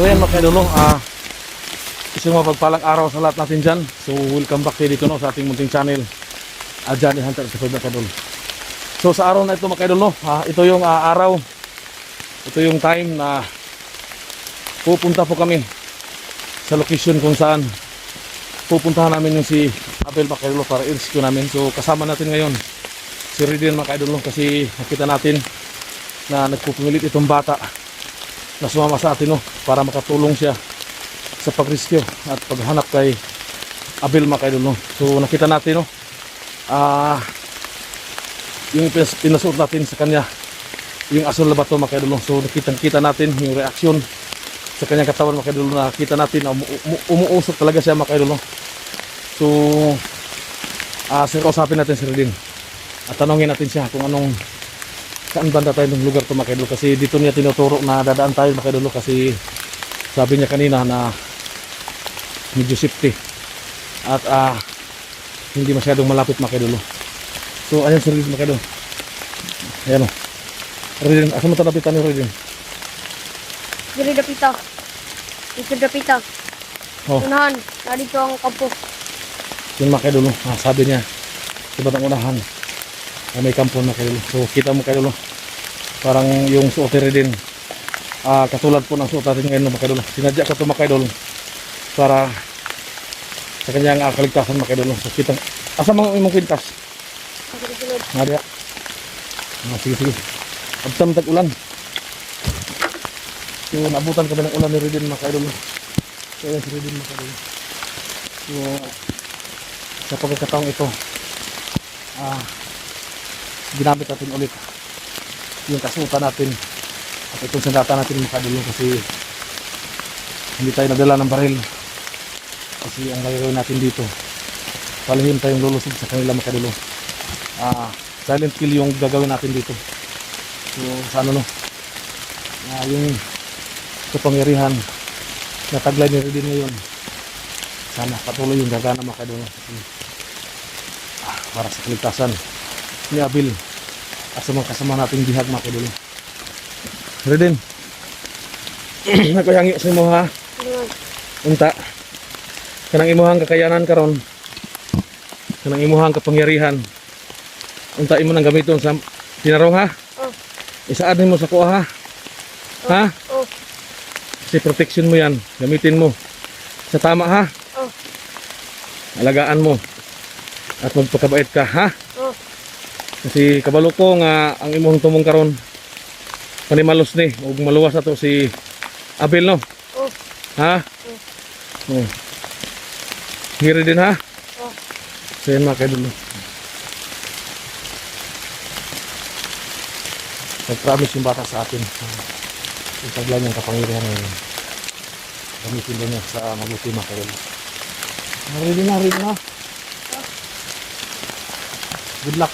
So yan mga kaidolo, isang mapagpalang araw sa lahat natin dyan. So welcome back dito no, sa ating munting channel, Johnny Hunter sa mga kaidolo. So sa araw na ito mga kaidolo, ito yung araw, ito yung time na pupunta po kami sa location kung saan pupuntahan namin yung si Abel mga kaidolo para i-rescue namin. So kasama natin ngayon si Redin mga kaidolo kasi nakita natin na nagpupumilit itong bata na sumama sa atin no, para makatulong siya sa pag-rescue at paghanap kay Abel mga kaidolo. So nakita natin no, yung pinasuot natin sa kanya yung asul na bato mga kaidolo. So nakita natin yung reaksyon sa kanyang katawan mga kaidolo, nakita natin na umuusok talaga siya mga kaidolo. So kausapin natin si Redin at tanongin natin siya kung anong saan banda tayo ng lugar to mga kaidolo, kasi dito niya tinuturo na dadaan tayo mga kaidolo, kasi sabi niya kanina na medyo safety at hindi masyadong malapit mga kaidolo. So ayan si Redin mga kaidolo, ayan o Redin, asa mo talapitan ni Redin? Diri dapita. Dito dapita. Oh. Unahan, narito ang kampo. Yun mga kaidolo, sabi niya sa batang unahan may kampo mga kaidolo. So kita mo kaidolo, parang yung suot ni Redin katulad po ng suot natin ngayon mga kaidolo. Sinadya ko ito mga kaidolo para sa kanyang kaligtasan mga kaidolo. So kita, asa mga imong kwintas? Nga diya. Sige. Abtam tag-ulan. So nabutan kami ng ulan ni Redin mga kaidolo. So yan si Redin mga kaidolo. So sa pagkakataong ito ginamit natin ulit yung kasutan natin at itong sandata natin mga kaidolo, kasi hindi tayo nadala ng baril, kasi ang gagawin natin dito palihim tayong lulusog sa kanila mga kaidolo. Silent kill yung gagawin natin dito. So sa ano no, yung kapangyarihan na taglay ni Redin ngayon, sana patuloy yung gagana mga kaidolo para sa kaligtasan ni Abel at sa mga kasama nating bihag mga kaidolo. Redin, nakuyangi sa imo ha. Unta kanang imuhang kakayanan karon, kanang imuhang kapangyarihan, unta imo nang gamiton sa tinarong ha. Isaad mo sa kuha ha. Ha? Si protection mo yan, gamitin mo sa tama ha. Alagaan mo at magpakabait ka ha. Kasi kabalo ko nga ang imong tumong karon panimalos ni ug maluwas ato si Abel no. Ha? Hiri din ha. So yan mga kaidolo, nag-promise yung bata sa atin yung taglan niyang kapangyarihan ngayon, gamitin din niya sa mabuti mga kaidolo. Rin na good luck.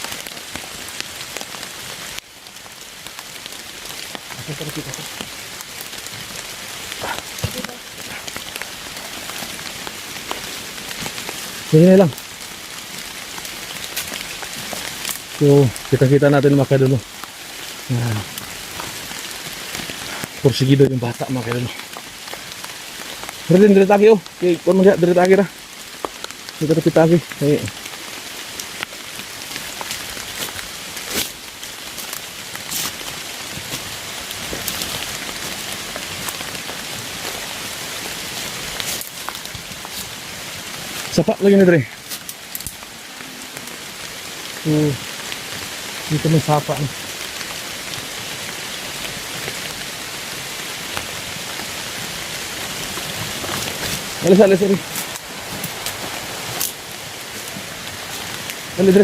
Sige na lang. So kita natin mga kaidolo, porsigido yung bata mga kaidolo. Redin dire tagi kay kon mo dire tagi ra. Dito kita tagi. Sapa lagi ni Dre. So dito may sapa. Alis. Dre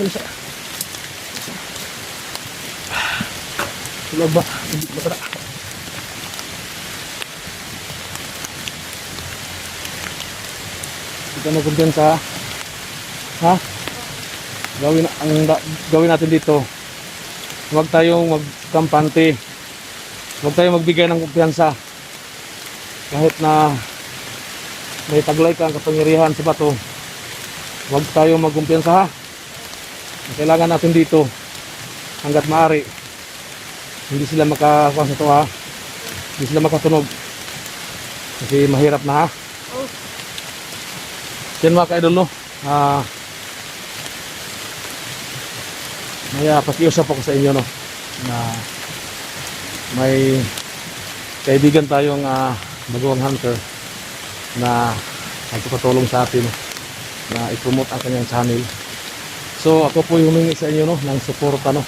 sa. Tulog ba? Hindi ko matara. Kita mo kumpiyansa ha. Gawin natin dito, huwag tayong magkampante, huwag tayong magbigay ng kumpiyansa kahit na may taglay ka ang kapangyarihan sa bato. Huwag tayong magkumpiyansa ha. Ang kailangan natin dito hanggat maaari hindi sila makakuha sa to ha, hindi sila makatunog. Kasi mahirap na ha. Oh. Yan mga ka-idol, no? May pakiusap ako sa inyo, no? Na may kaibigan tayong baguhang hunter na nagpapatulong sa atin na i-promote ang kanyang channel. So ako po humingi sa inyo, no, ng suporta, no?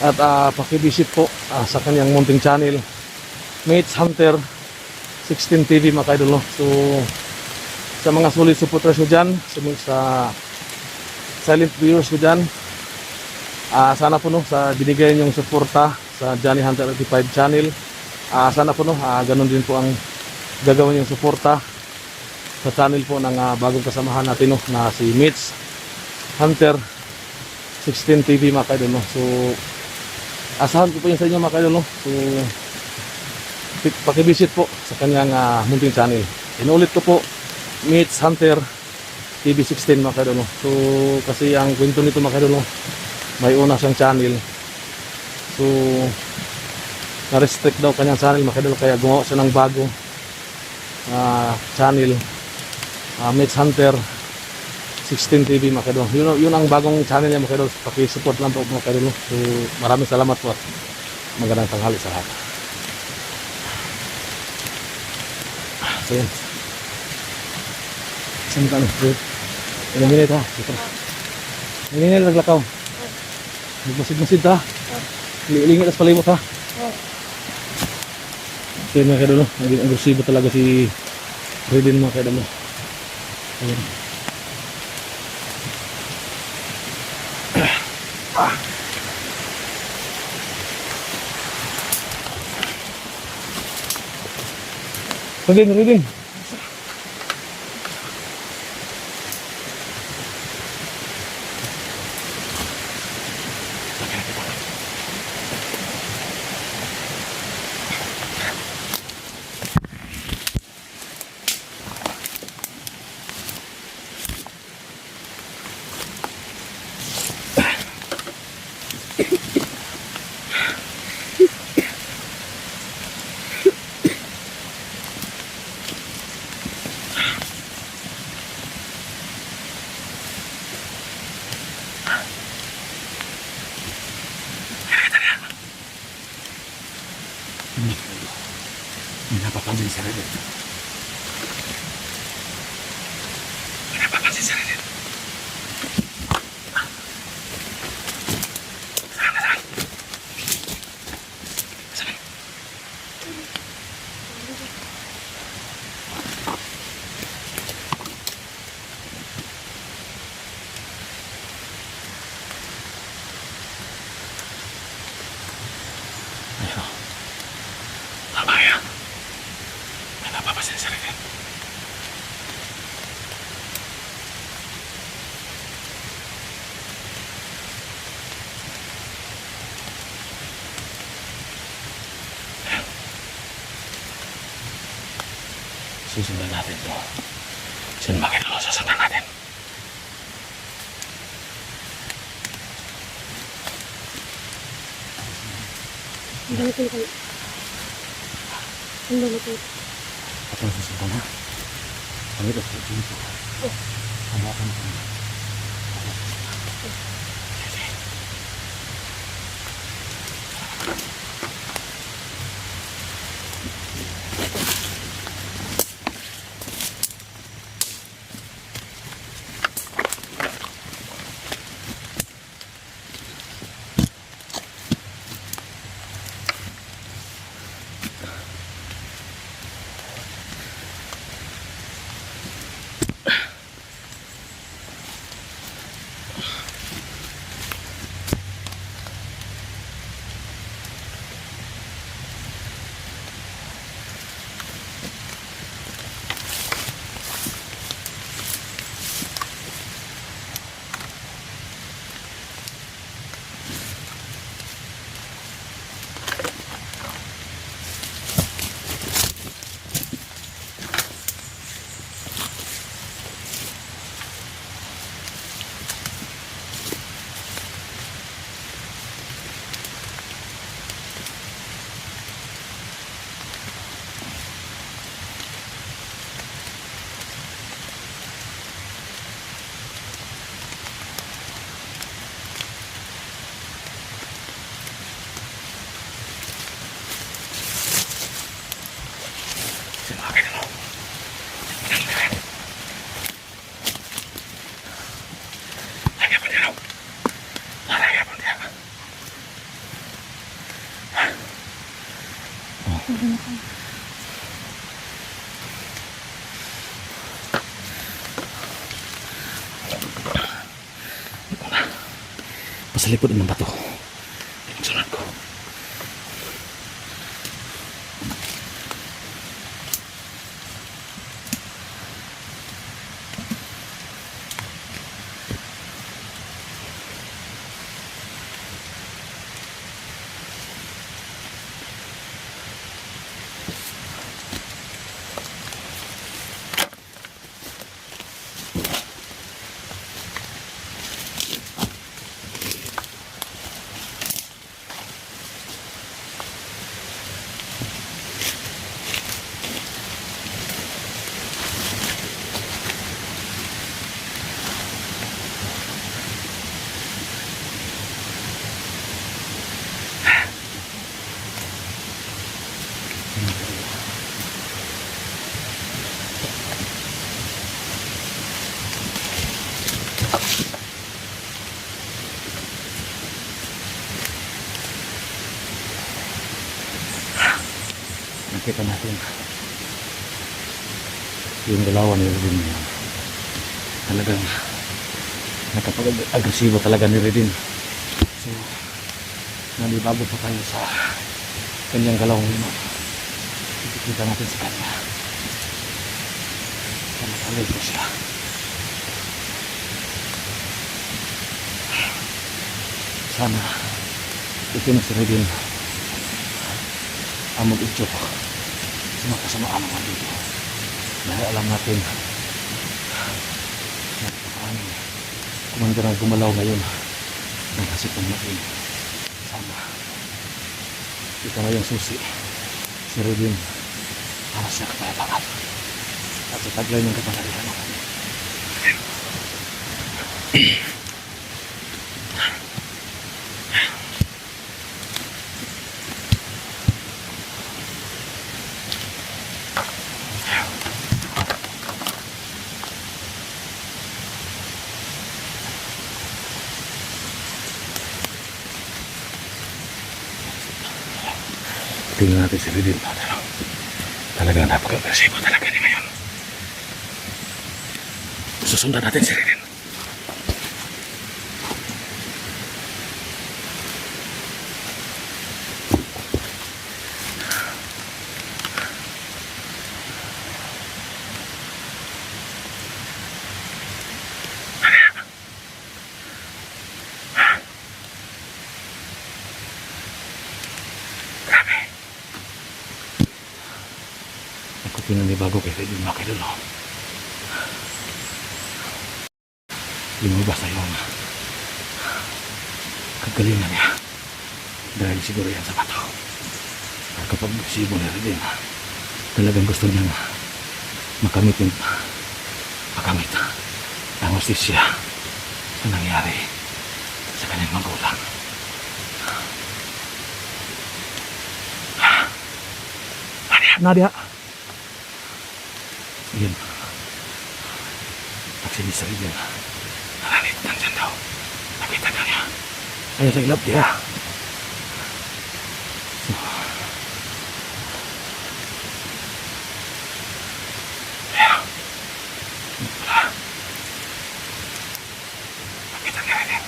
At pakivisit po sa kanyang munting channel, Mates Hunter 16 TV mga ka-idol, no? So sa mga solid supporters ko dyan, sa silent viewers ko dyan, sana po, no, sa binigay niyong suporta sa Johnny Hunter 85 channel, sana po, no, ganun din po ang gagawin yung suporta sa channel po ng bagong kasamahan natin, no, na si Mates Hunter 16 TV mga ka-idol, no? So asahan ko po yun sa inyo mga ka-idol, no? So pakivisit po sa kanyang munting channel. Inulit ko po, Mates Hunter TV 16 mga ka-idol, no? So kasi ang kwento nito mga ka-idol, no, may una siyang channel. So na-restrict daw kanyang channel mga ka-idol, kaya gumawa siya ng bago channel, Mates Hunter 16 TV mga ka-idol. Yun ang bagong channel niya mga ka-idol. Paki-support lang po mga ka-idol, no? So maraming salamat po at magandang tanghali sa lahat. So yan, saan ka, no? Ilang minute ha? Ito. Ilang minute naglakaw. Magmasid-masid ha. Lingit as palimot ha. So yun mga ka-idol, no? Naging agresibo talaga si Redin mga ka-idol, no? Ayan. Redin. May napapansin si Redin. Ayun. Mamaya. May napapansin si Redin. Susundan natin ito. Sino makilala, susundan natin. Ang dami ko. Ang dami ko. At ang susundan na. Ang ito sa dito. Hawakan ko. nasa likod ng bato. Sunod ko. Nakita natin yung galawan ni Redin niya. Talagang nakapag-agresibo talaga ni Redin. So, nalibabo pa tayo sa kanyang galaw yun. Ikikita natin sa kanya. Nakakalay ko siya. Sana ito na si Redin ang mag-ityok sa mga kasamaan naman dito. Dahil alam natin na kumanda na gumalaw ngayon ng kasipang natin. Sana ito na yung susi si Redin para siya katayabangan at sa taglay ng kapangyarihan naman. Tingnan natin si Redin. Talagang napaka-agresibo talaga niya ngayon. Susundan natin si Redin. Pinanibago kay Redin mga kaidolo. Lumabas na yung kagalingan niya dahil siguro yan sa bato. Kapag sibo ni Redin, talagang gusto niyang makamit ang hustisya na nangyari sa kanyang magulang. Nadia! Yan. Pagsinisari niya. Nalalit nandyan daw. Nakita ka niya. Kaya sa ilap niya. So. Ayan. Wala. Nakita niya rin.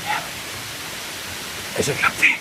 Ayan. Ay sa ilap niya.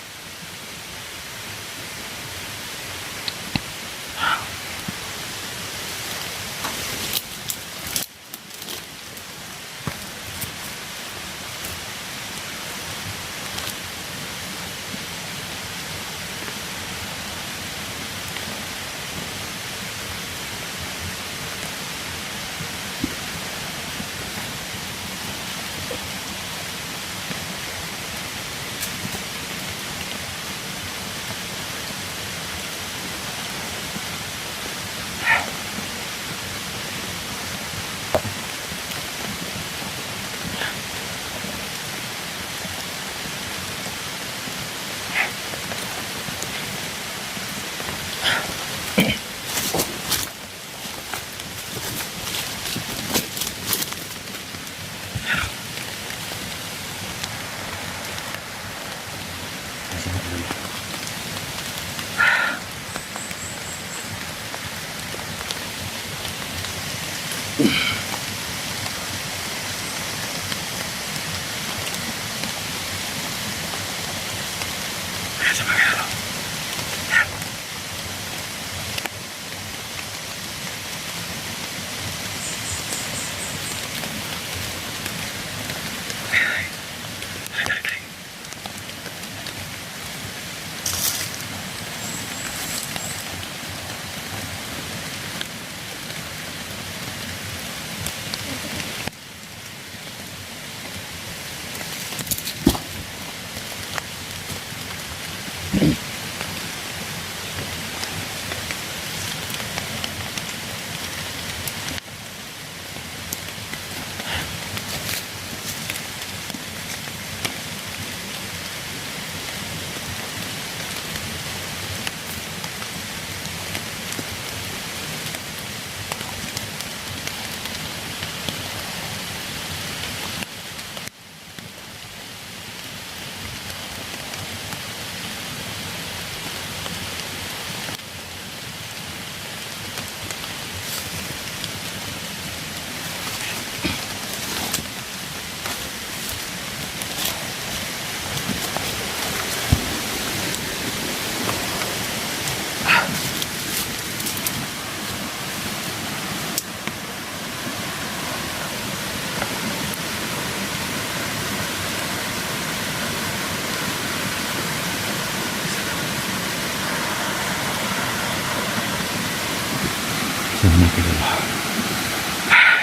So mga idol,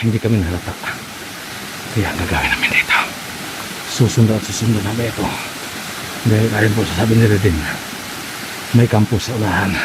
hindi kami nahalata. Kaya ang gagawin namin dito, susunod namin ito. Dahil ayon po sasabi nila din, may campus sa unahan.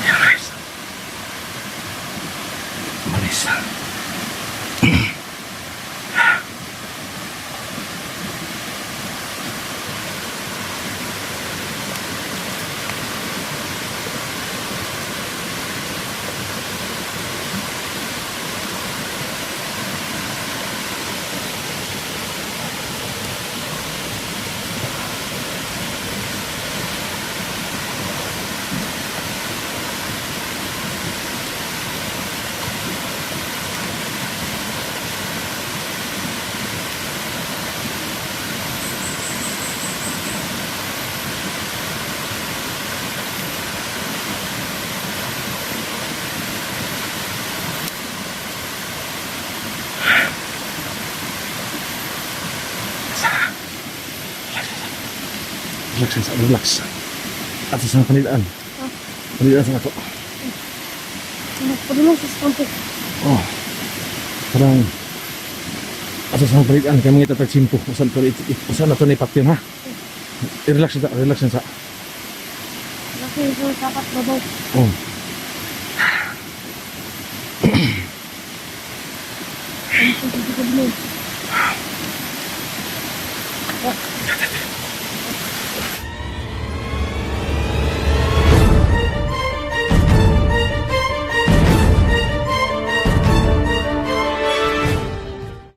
Ayan guys, malis. Relax. At sa kanidaan. Kanidaan sa nato. Padulong sa stampo. Oh. Parang at sa kanidaan kami nga tatagsimpo. Usan na ito na ipatyon ha. I-relax na, relax na sa. Laki yung sapat babaw. Oh. Ano sa dito ka